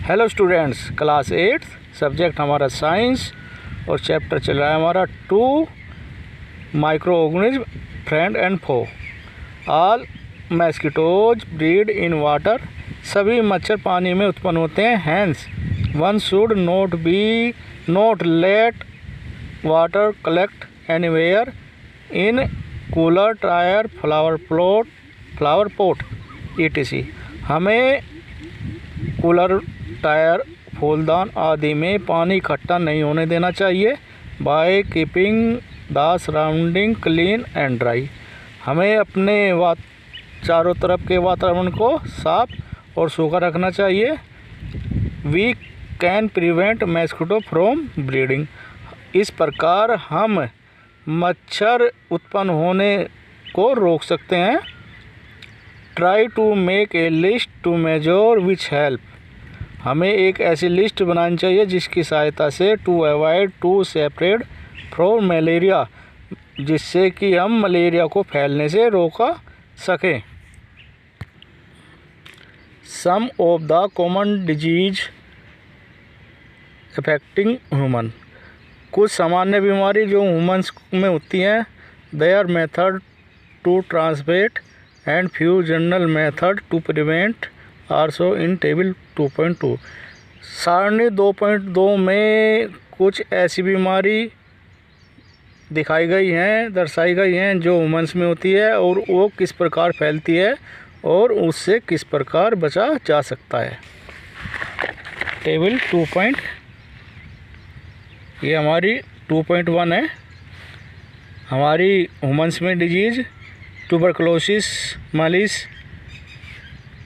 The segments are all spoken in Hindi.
हेलो स्टूडेंट्स, क्लास 8 सब्जेक्ट हमारा साइंस और चैप्टर चल रहा है हमारा 2 micro organism friend and foe. All mosquitoes breed in water. सभी मच्छर पानी में उत्पन्न होते हैं। Hence one should not let water collect anywhere in cooler, tyre, flower pot etc। हमें कूलर, टायर, फूलदान आदि में पानी इकट्ठा नहीं होने देना चाहिए। By keeping the surrounding clean and dry. हमें अपने चारों तरफ के वातावरण को साफ और सूखा रखना चाहिए। We can prevent mosquito from breeding. इस प्रकार हम मच्छर उत्पन्न होने को रोक सकते हैं। Try to make a list to measure which help. हमें एक ऐसी लिस्ट बनानी चाहिए जिसकी सहायता से to avoid to separate from malaria, जिससे कि हम मलेरिया को फैलने से रोका सकें। Some of the common disease affecting human. कुछ सामान्य बीमारी जो ह्यूमन्स में होती हैं। Their method to transmit and few general method to prevent also in table 2.2। सारणी 2.2 में कुछ ऐसी बीमारी दर्शाई गई हैं जो ह्यूमन्स में होती है और वो किस प्रकार फैलती है और उससे किस प्रकार बचा जा सकता है। टेबल 2 ये हमारी 2.1 है। हमारी ह्यूमन्स में disease tuberculosis, malaria,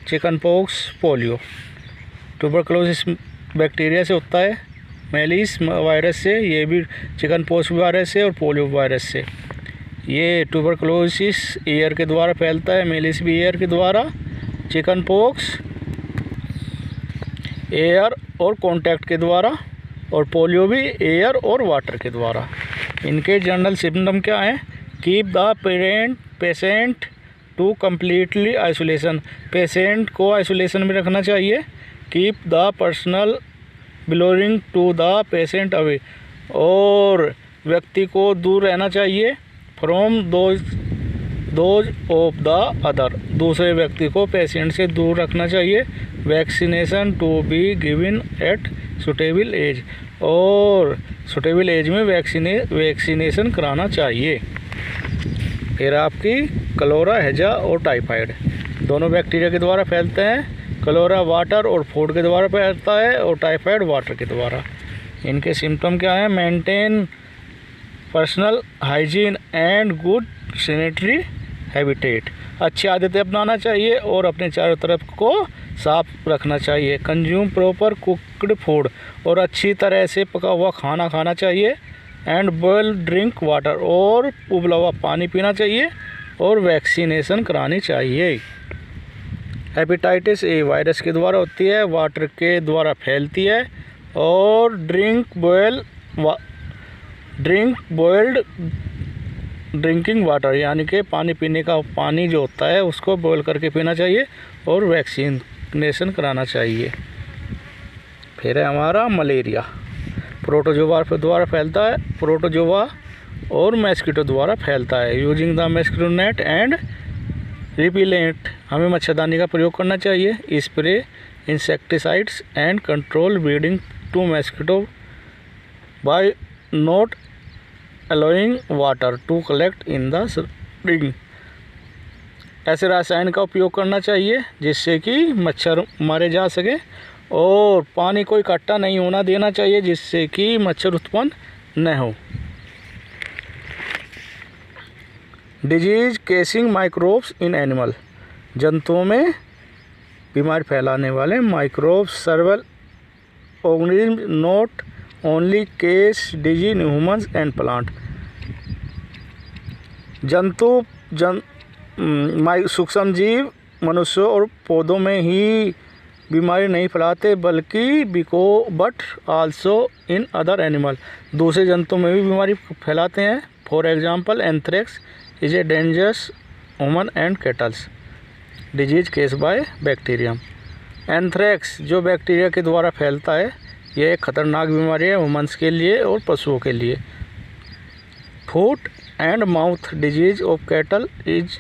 chicken pox, polio. Tuberculosis bacteria से होता है, मलेरिया वायरस से, ये भी चिकन पॉक्स वायरस से और पोलियो वायरस से। ये ट्यूबरकुलोसिस एयर के द्वारा फैलता है, मलेरिया भी एयर के द्वारा, चिकन पॉक्स एयर और कॉन्टैक्ट के द्वारा और पोलियो भी एयर और वाटर के द्वारा। इनके जनरल सिम्टम क्या हैं? Keep the patient to completely isolation. Patient को आइसोलेशन में रखना चाहिए। Keep the personal belonging to the patient away. और व्यक्ति को दूर रहना चाहिए। From those of the other. दूसरे व्यक्ति को पेशेंट से दूर रखना चाहिए। Vaccination to be given at suitable age. और सुटेबल एज में वैक्सीनेशन कराना चाहिए। फिर आपकी कलोरा, हैजा और टाइफाइड दोनों बैक्टीरिया के द्वारा फैलते हैं। कलोरा वाटर और फूड के द्वारा फैलता है और टाइफाइड वाटर के द्वारा। इनके सिम्टम क्या हैं? Maintain personal hygiene and good sanitary habitat. अच्छी आदतें अपनाना चाहिए और अपने चारों तरफ को साफ रखना चाहिए। Consume proper cooked food. और अच्छी तरह से पका हुआ खाना खाना चाहिए। And boil drink water. और उबला हुआ पानी पीना चाहिए और वैक्सीनेशन करानी चाहिए। हेपेटाइटिस ए वायरस के द्वारा होती है, वाटर के द्वारा फैलती है। और ड्रिंकिंग वाटर यानी कि पानी पीने का पानी जो होता है उसको बॉयल करके पीना चाहिए और वैक्सीनेशन कराना चाहिए। फिर है हमारा मलेरिया। प्रोटोजोआ द्वारा फैलता है। प्रोटोजोआ और मस्किटो द्वारा फैलता है। Using the mosquito net and repellent. हमें मच्छरदानी का प्रयोग करना चाहिए। Spray insecticides and control breeding to mosquito by not allowing water to collect in the ring. ऐसे रसायन का उपयोग करना चाहिए जिससे कि मच्छर मारे जा सके और पानी को इकट्ठा नहीं होना देना चाहिए जिससे कि मच्छर उत्पन्न न हो। Disease casing microbes in animal. जंतुओं में बीमारी फैलाने वाले microbes सर्वल organism not only case disease in humans and plant. सूक्ष्म जीव मनुष्यों और पौधों में ही बीमारी नहीं फैलाते but also in other animal. दूसरे जंतुओं में भी बीमारी फैलाते हैं। For example anthrax is a dangerous human and kettles disease case by bacterium. Anthrax जो बैक्टीरिया के द्वारा फैलता है, यह एक खतरनाक बीमारी है मनुष्य के लिए और पशुओं के लिए। Foot and mouth disease of cattle is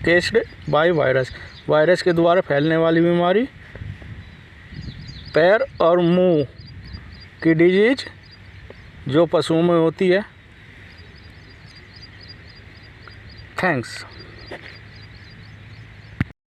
केस्ड by virus, virus के द्वारा फैलने वाली बीमारी। पैर और मुंह की डिजीज जो पशुओं में होती है। थैंक्स।